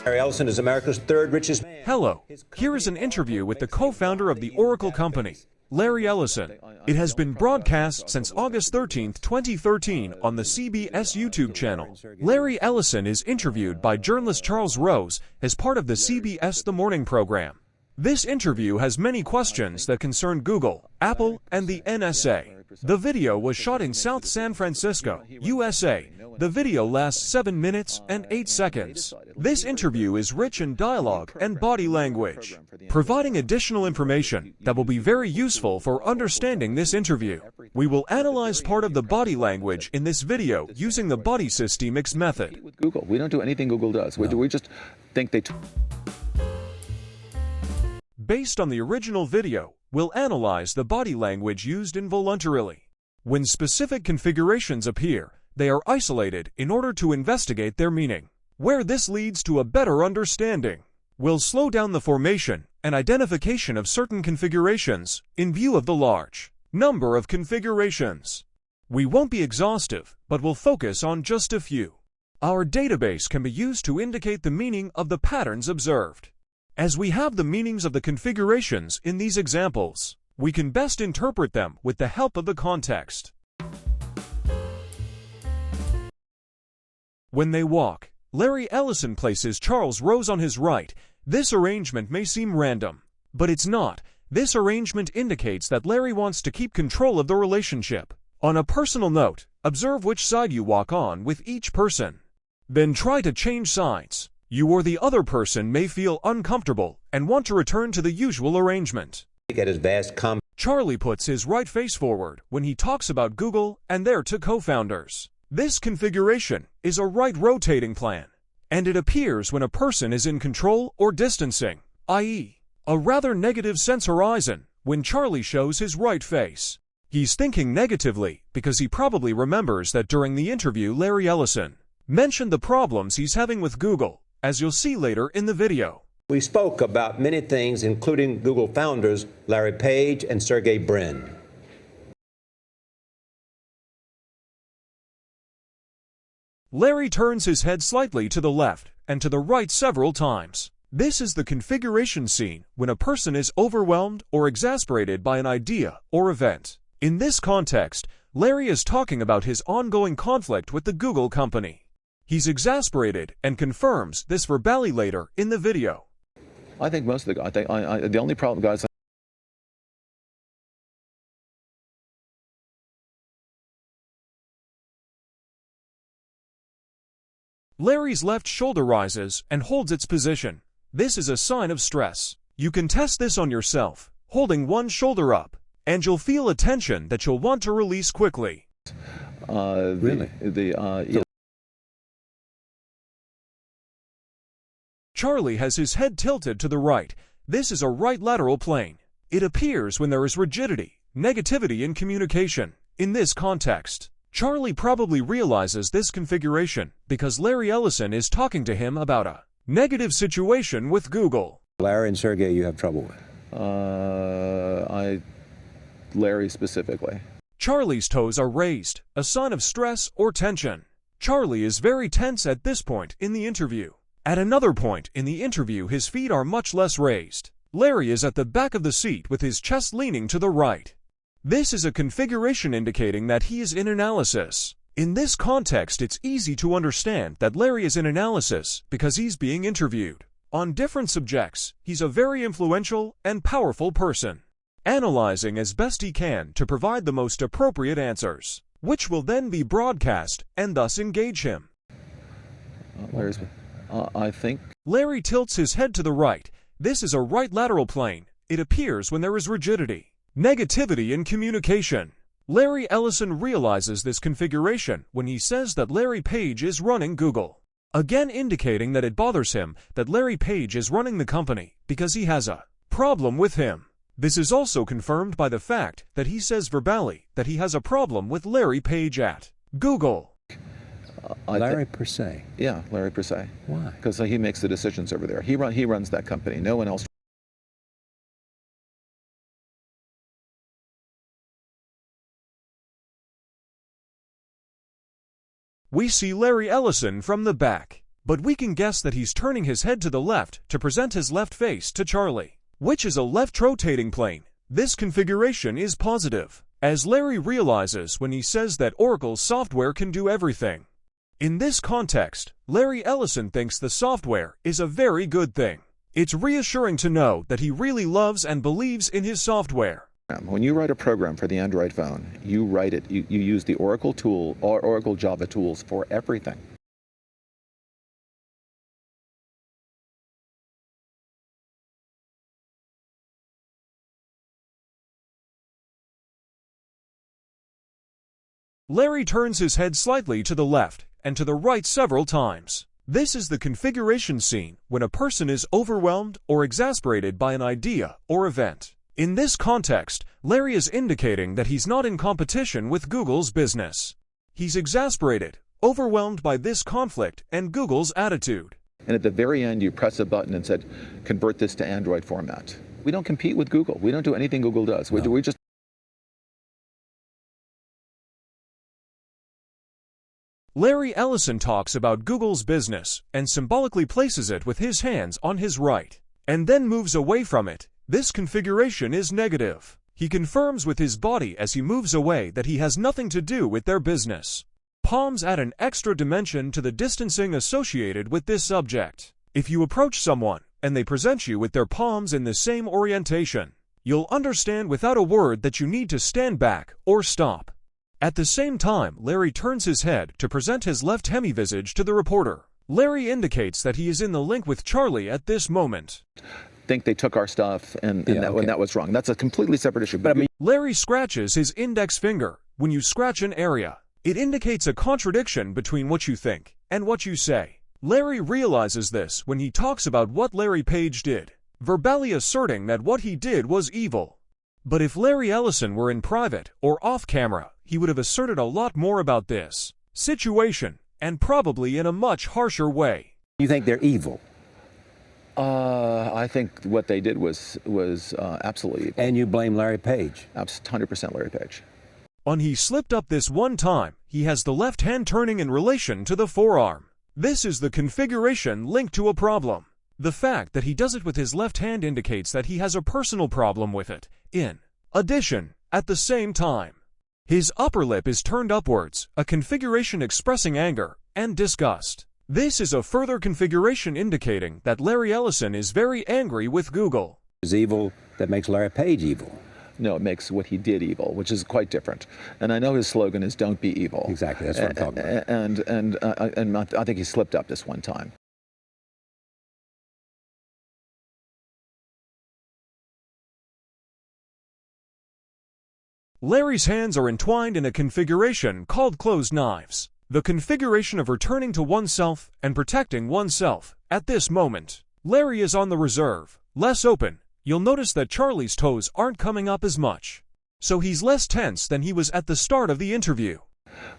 Larry Ellison is America's third richest man. Hello, here is an interview with the co-founder of the Oracle company, Larry Ellison. It has been broadcast since August 13, 2013 on the CBS YouTube channel. Larry Ellison is interviewed by journalist Charles Rose as part of the CBS The Morning program. This interview has many questions that concern Google, Apple, and the NSA. The video was shot in South San Francisco, USA. The video lasts 7 minutes and 8 seconds. This interview is rich in dialogue and body language, providing additional information that will be very useful for understanding this interview. We will analyze part of the body language in this video using the Bodysystemics method. With Google, we don't do anything Google does. We just think they... Based on the original video, we'll analyze the body language used involuntarily. When specific configurations appear, they are isolated in order to investigate their meaning. Where this leads to a better understanding, we'll slow down the formation and identification of certain configurations in view of the large number of configurations. We won't be exhaustive, but we'll focus on just a few. Our database can be used to indicate the meaning of the patterns observed. As we have the meanings of the configurations in these examples, we can best interpret them with the help of the context. When they walk, Larry Ellison places Charles Rose on his right. This arrangement may seem random, but it's not. This arrangement indicates that Larry wants to keep control of the relationship. On a personal note, observe which side you walk on with each person. Then try to change sides. You or the other person may feel uncomfortable and want to return to the usual arrangement. Charlie puts his right face forward when he talks about Google and their two co-founders. This configuration is a right rotating plan, and it appears when a person is in control or distancing, i.e., a rather negative sense horizon when Charlie shows his right face. He's thinking negatively because he probably remembers that during the interview Larry Ellison mentioned the problems he's having with Google, as you'll see later in the video. We spoke about many things, including Google founders Larry Page and Sergey Brin. Larry turns his head slightly to the left and to the right several times. This is the configuration scene when a person is overwhelmed or exasperated by an idea or event. In this context, Larry is talking about his ongoing conflict with the Google company. He's exasperated and confirms this verbally later in the video. I think most of the only problem, guys... Larry's left shoulder rises and holds its position. This is a sign of stress. You can test this on yourself, holding one shoulder up, and you'll feel a tension that you'll want to release quickly. Really? Charlie has his head tilted to the right. This is a right lateral plane. It appears when there is rigidity, negativity in communication. In this context, Charlie probably realizes this configuration because Larry Ellison is talking to him about a negative situation with Google. Larry and Sergey you have trouble with? Larry specifically. Charlie's toes are raised, a sign of stress or tension. Charlie is very tense at this point in the interview. At another point in the interview, his feet are much less raised. Larry is at the back of the seat with his chest leaning to the right. This is a configuration indicating that he is in analysis. In this context, it's easy to understand that Larry is in analysis because he's being interviewed. On different subjects, he's a very influential and powerful person, analyzing as best he can to provide the most appropriate answers, which will then be broadcast and thus engage him. I think... Larry tilts his head to the right. This is a right lateral plane. It appears when there is rigidity, negativity in communication. Larry Ellison realizes this configuration when he says that Larry Page is running Google, again indicating that it bothers him that Larry Page is running the company because he has a problem with him. This is also confirmed by the fact that he says verbally that he has a problem with Larry Page at Google. Larry per se? Yeah, Larry per se. Why? Because he makes the decisions over there. He runs that company. No one else. We see Larry Ellison from the back. but we can guess that he's turning his head to the left to present his left face to Charlie, which is a left rotating plane. This configuration is positive, as Larry realizes when he says that Oracle's software can do everything. In this context, Larry Ellison thinks the software is a very good thing. It's reassuring to know that he really loves and believes in his software. When you write a program for the Android phone, you write it, you use the Oracle tool or Oracle Java tools for everything. Larry turns his head slightly to the left and to the right several times. This is the configuration scene when a person is overwhelmed or exasperated by an idea or event. In this context, Larry is indicating that he's not in competition with Google's business. He's exasperated, overwhelmed by this conflict and Google's attitude. And at the very end, you press a button and said, convert this to Android format. We don't compete with Google. We don't do anything Google does. No. We just Larry Ellison talks about Google's business and symbolically places it with his hands on his right, and then moves away from it. This configuration is negative. He confirms with his body as he moves away that he has nothing to do with their business. Palms add an extra dimension to the distancing associated with this subject. If you approach someone and they present you with their palms in the same orientation, you'll understand without a word that you need to stand back or stop. At the same time, Larry turns his head to present his left hemivisage to the reporter. Larry indicates that he is in the link with Charlie at this moment. think they took our stuff and that was wrong. That's a completely separate issue. But I mean, Larry scratches his index finger. When you scratch an area, it indicates a contradiction between what you think and what you say. Larry realizes this when he talks about what Larry Page did, verbally asserting that what he did was evil. But if Larry Ellison were in private or off camera, he would have asserted a lot more about this situation, and probably in a much harsher way. you think they're evil, I think what they did was absolutely evil. and you blame Larry Page. 100% Larry Page. When he slipped up this one time, he has the left hand turning in relation to the forearm. This is the configuration linked to a problem. The fact that he does it with his left hand indicates that he has a personal problem with it. In addition, at the same time, his upper lip is turned upwards, a configuration expressing anger and disgust. This is a further configuration indicating that Larry Ellison is very angry with Google. Is evil that makes Larry Page evil. No, it makes what he did evil, which is quite different. And I know his slogan is "Don't be evil." Exactly, that's what I'm talking about. And I think he slipped up this one time. Larry's hands are entwined in a configuration called closed knives, the configuration of returning to oneself and protecting oneself. At this moment, Larry is on the reserve, less open. You'll notice that Charlie's toes aren't coming up as much, so he's less tense than he was at the start of the interview.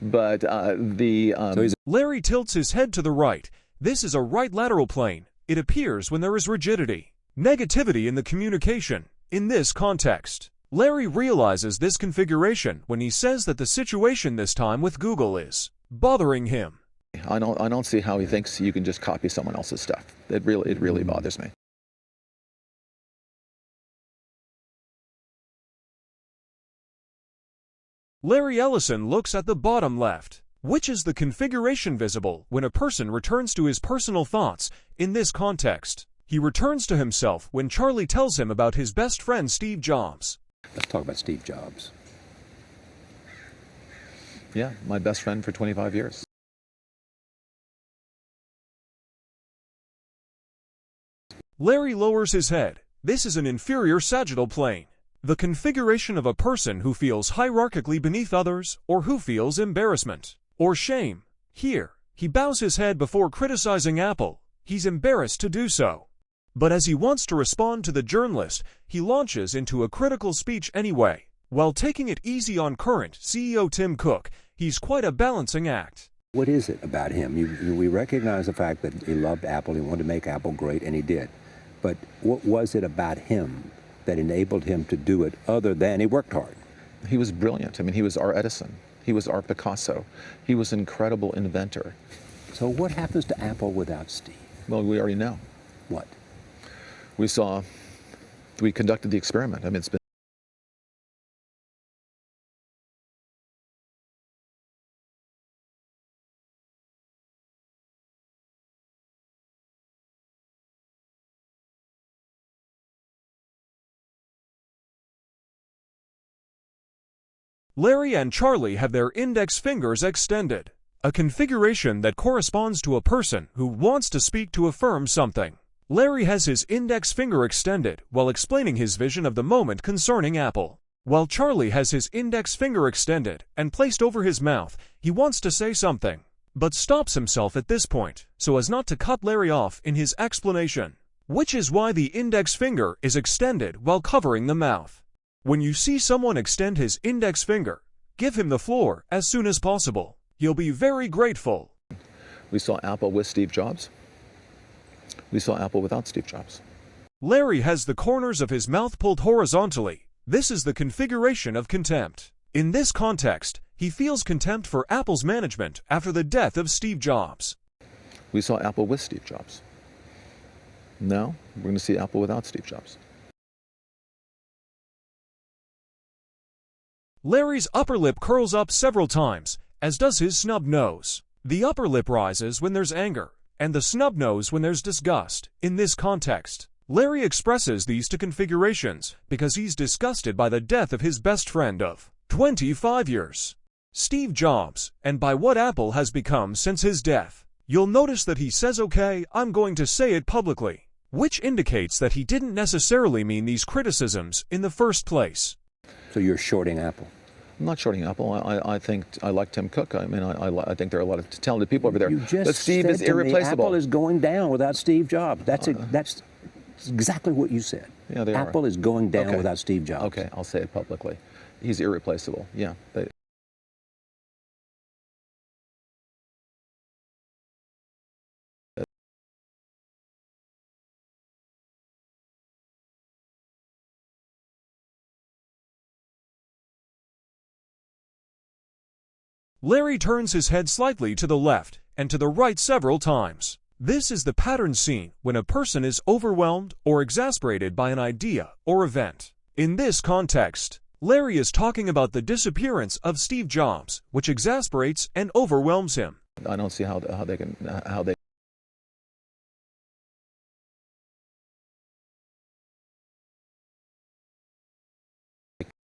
But Larry tilts his head to the right. This is a right lateral plane. It appears when there is rigidity, negativity in the communication. In this context, Larry realizes this configuration when he says that the situation this time with Google is bothering him. I don't see how he thinks you can just copy someone else's stuff. It really bothers me. Larry Ellison looks at the bottom left, which is the configuration visible when a person returns to his personal thoughts. In this context, he returns to himself when Charlie tells him about his best friend Steve Jobs. Let's talk about Steve Jobs. Yeah, my best friend for 25 years. Larry lowers his head. This is an inferior sagittal plane, the configuration of a person who feels hierarchically beneath others or who feels embarrassment or shame. Here, he bows his head before criticizing Apple. He's embarrassed to do so. But as he wants to respond to the journalist, he launches into a critical speech anyway. While taking it easy on current CEO Tim Cook, he's quite a balancing act. What is it about him? We recognize the fact that he loved Apple, he wanted to make Apple great, and he did. But what was it about him that enabled him to do it other than he worked hard? He was brilliant. I mean, he was our Edison. He was our Picasso. He was an incredible inventor. So what happens to Apple without Steve? Well, we already know. What? We conducted the experiment. I mean, it's been. Larry and Charlie have their index fingers extended, a configuration that corresponds to a person who wants to speak to affirm something. Larry has his index finger extended while explaining his vision of the moment concerning Apple, while Charlie has his index finger extended and placed over his mouth. He wants to say something, but stops himself at this point so as not to cut Larry off in his explanation, which is why the index finger is extended while covering the mouth. When you see someone extend his index finger, give him the floor as soon as possible. He'll be very grateful. We saw Apple with Steve Jobs. We saw Apple without Steve Jobs. Larry has the corners of his mouth pulled horizontally. This is the configuration of contempt. In this context, he feels contempt for Apple's management after the death of Steve Jobs. We saw Apple with Steve Jobs. Now, we're going to see Apple without Steve Jobs. Larry's upper lip curls up several times, as does his snub nose. The upper lip rises when there's anger, and the snub nose when there's disgust. In this context, Larry expresses these two configurations because he's disgusted by the death of his best friend of 25 years, Steve Jobs, and by what Apple has become since his death. You'll notice that he says, "Okay, I'm going to say it publicly," which indicates that he didn't necessarily mean these criticisms in the first place. So you're shorting Apple? I'm not shorting Apple. I think I like Tim Cook. I mean, I think there are a lot of talented people over there. You just but Steve said is to me, irreplaceable. Apple is going down without Steve Jobs. That's exactly what you said. Yeah, they are. Apple is going down Okay. without Steve Jobs. Okay, I'll say it publicly. He's irreplaceable. Yeah. Larry turns his head slightly to the left and to the right several times. This is the pattern seen when a person is overwhelmed or exasperated by an idea or event. In this context, Larry is talking about the disappearance of Steve Jobs, which exasperates and overwhelms him. I don't see how they.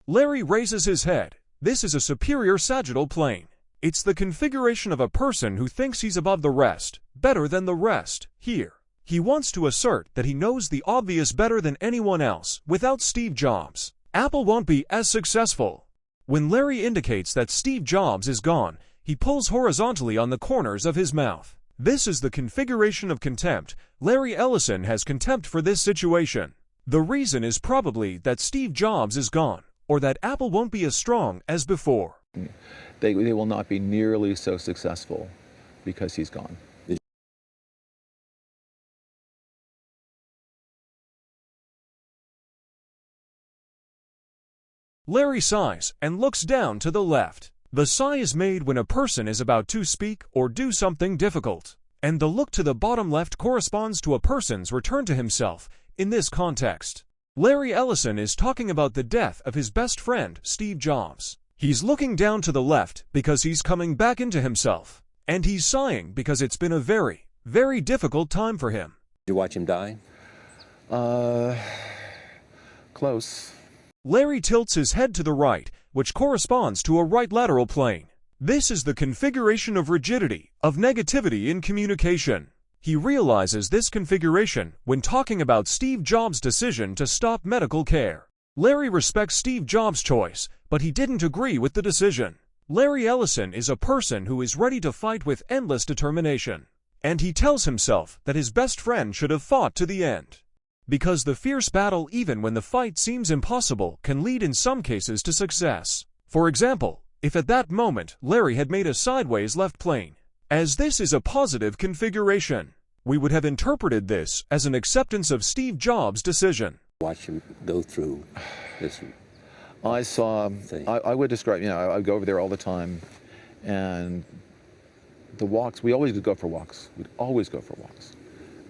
Larry raises his head. This is a superior sagittal plane. It's the configuration of a person who thinks he's above the rest, better than the rest. Here, he wants to assert that he knows the obvious better than anyone else. Without Steve Jobs, Apple won't be as successful. When Larry indicates that Steve Jobs is gone, he pulls horizontally on the corners of his mouth. This is the configuration of contempt. Larry Ellison has contempt for this situation. The reason is probably that Steve Jobs is gone, or that Apple won't be as strong as before. They will not be nearly so successful because he's gone. Larry sighs and looks down to the left. The sigh is made when a person is about to speak or do something difficult, and the look to the bottom left corresponds to a person's return to himself. In this context, Larry Ellison is talking about the death of his best friend, Steve Jobs. He's looking down to the left because he's coming back into himself, and he's sighing because it's been a very, very difficult time for him. Did you watch him die? Close. Larry tilts his head to the right, which corresponds to a right lateral plane. This is the configuration of rigidity, of negativity in communication. He realizes this configuration when talking about Steve Jobs' decision to stop medical care. Larry respects Steve Jobs' choice, but he didn't agree with the decision. Larry Ellison is a person who is ready to fight with endless determination, and he tells himself that his best friend should have fought to the end. Because the fierce battle, even when the fight seems impossible, can lead in some cases to success. For example, if at that moment Larry had made a sideways left plane, as this is a positive configuration, we would have interpreted this as an acceptance of Steve Jobs' decision. Watch him go through this. I saw. I would describe. I would go over there all the time, and the walks, we always would go for walks. We'd always go for walks.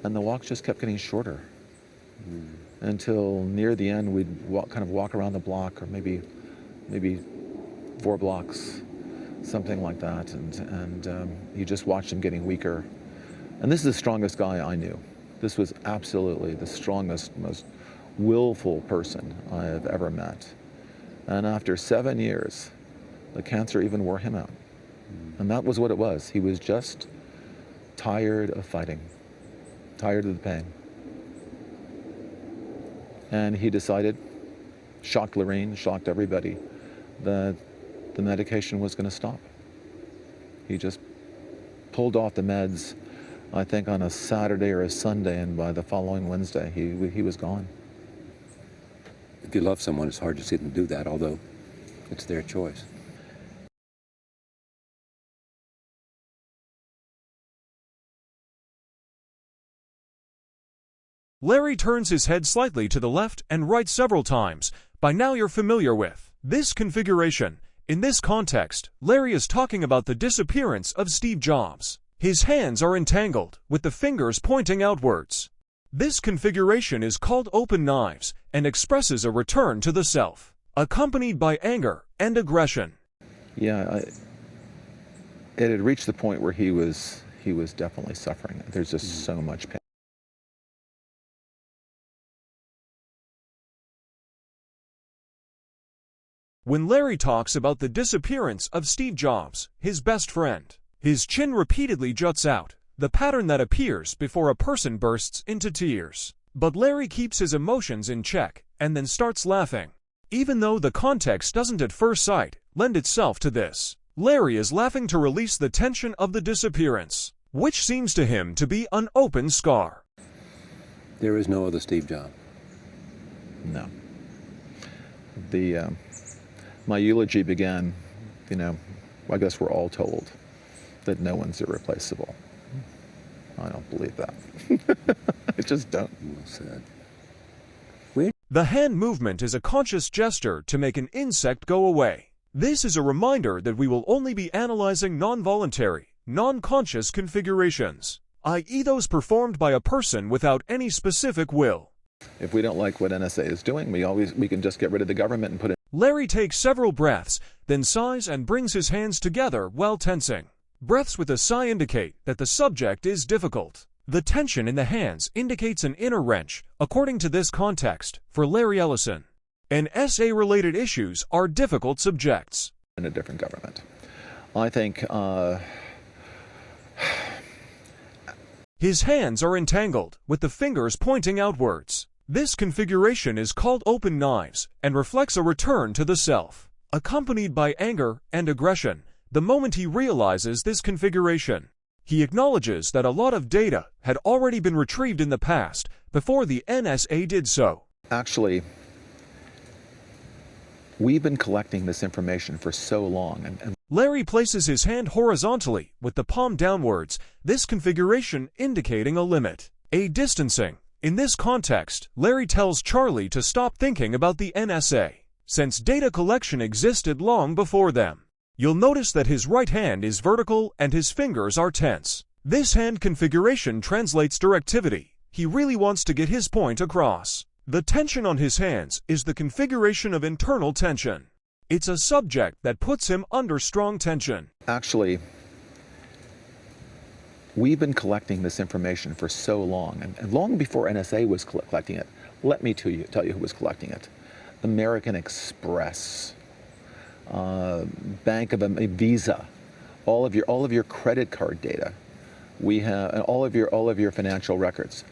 And the walks just kept getting shorter until near the end we'd kind of walk around the block, or maybe 4 blocks, something like that. And you just watched him getting weaker. And this is the strongest guy I knew. This was absolutely the strongest, most willful person I have ever met. And after 7 years, the cancer even wore him out. And that was what it was. He was just tired of fighting, tired of the pain. And he decided, shocked Lorraine, shocked everybody, that the medication was going to stop. He just pulled off the meds, I think on a Saturday or a Sunday, and by the following Wednesday, he was gone. If you love someone, it's hard to see them do that, although it's their choice. Larry turns his head slightly to the left and right several times. By now you're familiar with this configuration. In this context, Larry is talking about the disappearance of Steve Jobs. His hands are entangled, with the fingers pointing outwards. This configuration is called open knives and expresses a return to the self, accompanied by anger and aggression. Yeah, it had reached the point where he was definitely suffering. There's just so much pain. When Larry talks about the disappearance of Steve Jobs, his best friend, his chin repeatedly juts out, the pattern that appears before a person bursts into tears. But Larry keeps his emotions in check and then starts laughing. Even though the context doesn't at first sight lend itself to this, Larry is laughing to release the tension of the disappearance, which seems to him to be an open scar. There is no other Steve Jobs. No. My eulogy began, I guess we're all told that no one's irreplaceable. I don't believe that. I just don't. Well said. The hand movement is a conscious gesture to make an insect go away. This is a reminder that we will only be analyzing non-voluntary, non-conscious configurations, i.e. those performed by a person without any specific will. If we don't like what NSA is doing, we can just get rid of the government and put it. Larry takes several breaths, then sighs and brings his hands together while tensing. Breaths with a sigh indicate that the subject is difficult. The tension in the hands indicates an inner wrench, according to this context, for Larry Ellison. NSA-related issues are difficult subjects. In a different government. I think his hands are entangled, with the fingers pointing outwards. This configuration is called open knives and reflects a return to the self, accompanied by anger and aggression, the moment he realizes this configuration. He acknowledges that a lot of data had already been retrieved in the past before the NSA did so. Actually, we've been collecting this information for so long. And Larry places his hand horizontally with the palm downwards, this configuration indicating a limit, a distancing. In this context, Larry tells Charlie to stop thinking about the NSA, since data collection existed long before them. You'll notice that his right hand is vertical and his fingers are tense. This hand configuration translates directivity. He really wants to get his point across. The tension on his hands is the configuration of internal tension. It's a subject that puts him under strong tension. Actually, we've been collecting this information for so long, and long before NSA was collecting it. Let me tell you who was collecting it. American Express, Bank of Visa, all of your credit card data. We have and all of your financial records.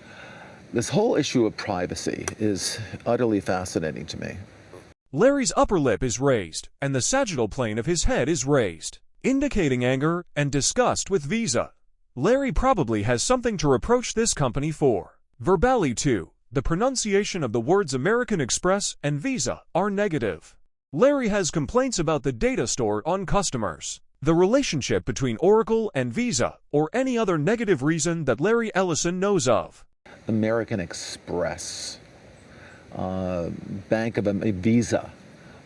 This whole issue of privacy is utterly fascinating to me. Larry's upper lip is raised, and the sagittal plane of his head is raised, indicating anger and disgust with Visa. Larry probably has something to reproach this company for. Verbally too, the pronunciation of the words American Express and Visa are negative. Larry has complaints about the data stored on customers, the relationship between Oracle and Visa, or any other negative reason that Larry Ellison knows of. American Express, Bank of Visa,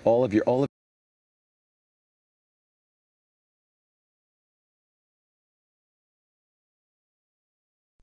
all of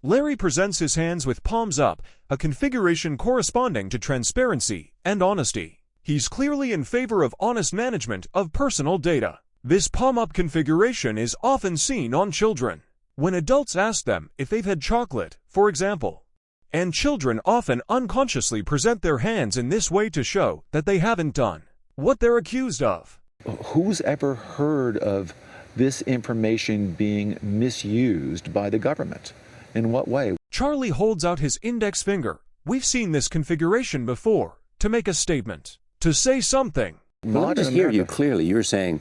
Larry presents his hands with palms up, a configuration corresponding to transparency and honesty. He's clearly in favor of honest management of personal data. This palm-up configuration is often seen on children when adults ask them if they've had chocolate, for example. And children often unconsciously present their hands in this way to show that they haven't done what they're accused of. Who's ever heard of this information being misused by the government? In what way? Charlie holds out his index finger. We've seen this configuration before, to make a statement, to say something. Well, let me just hear you clearly. You're saying,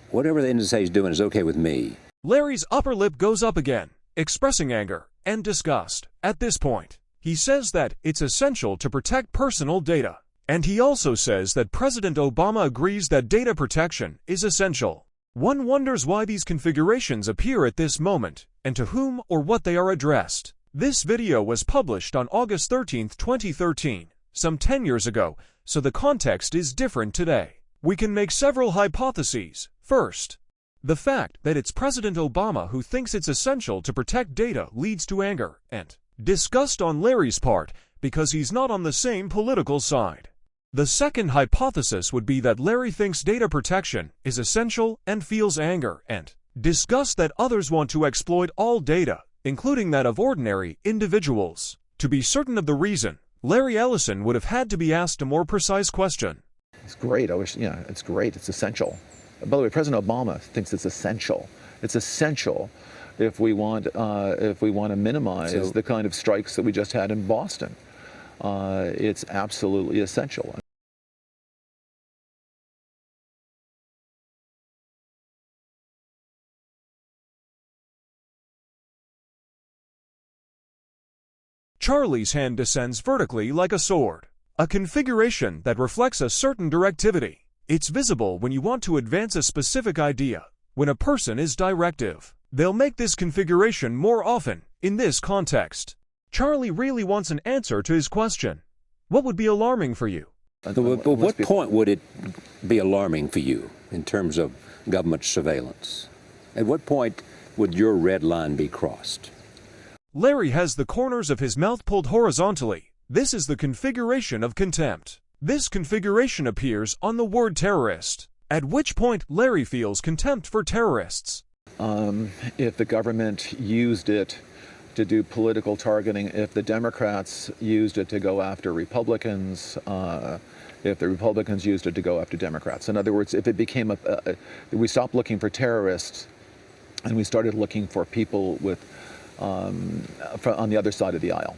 whatever the NSA is doing is okay with me. Larry's upper lip goes up again, expressing anger and disgust. At this point, he says that it's essential to protect personal data. And he also says that President Obama agrees that data protection is essential. One wonders why these configurations appear at this moment, and to whom or what they are addressed. This video was published on August 13, 2013, some 10 years ago, so the context is different today. We can make several hypotheses. First, the fact that it's President Obama who thinks it's essential to protect data leads to anger and disgust on Larry's part because he's not on the same political side. The second hypothesis would be that Larry thinks data protection is essential and feels anger and disgust that others want to exploit all data, including that of ordinary individuals. To be certain of the reason, Larry Ellison would have had to be asked a more precise question. It's great. It's great. It's essential. By the way, President Obama thinks it's essential. It's essential if we want to minimize the kind of strikes that we just had in Boston. It's absolutely essential. Charlie's hand descends vertically like a sword, a configuration that reflects a certain directivity. It's visible when you want to advance a specific idea. When a person is directive, they'll make this configuration more often in this context. Charlie really wants an answer to his question. What would be alarming for you? At what point would it be alarming for you in terms of government surveillance? At what point would your red line be crossed? Larry has the corners of his mouth pulled horizontally. This is the configuration of contempt. This configuration appears on the word terrorist, at which point Larry feels contempt for terrorists. If the government used it to do political targeting, if the Democrats used it to go after Republicans, if the Republicans used it to go after Democrats. In other words, if it became we stopped looking for terrorists and we started looking for people with on the other side of the aisle.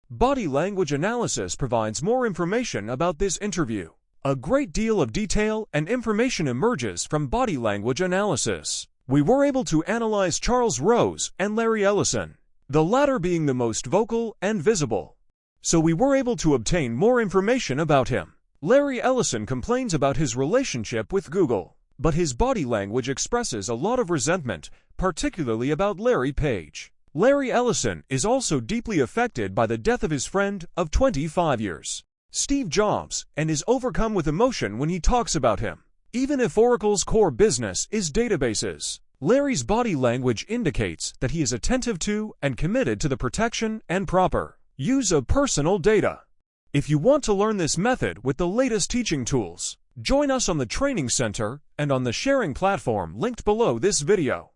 Body language analysis provides more information about this interview. A great deal of detail and information emerges from body language analysis. We were able to analyze Charles Rose and Larry Ellison, the latter being the most vocal and visible. So we were able to obtain more information about him. Larry Ellison complains about his relationship with Google, but his body language expresses a lot of resentment, particularly about Larry Page. Larry Ellison is also deeply affected by the death of his friend of 25 years, Steve Jobs, and is overcome with emotion when he talks about him. Even if Oracle's core business is databases, Larry's body language indicates that he is attentive to and committed to the protection and proper use of personal data. If you want to learn this method with the latest teaching tools, join us on the Training Center and on the sharing platform linked below this video.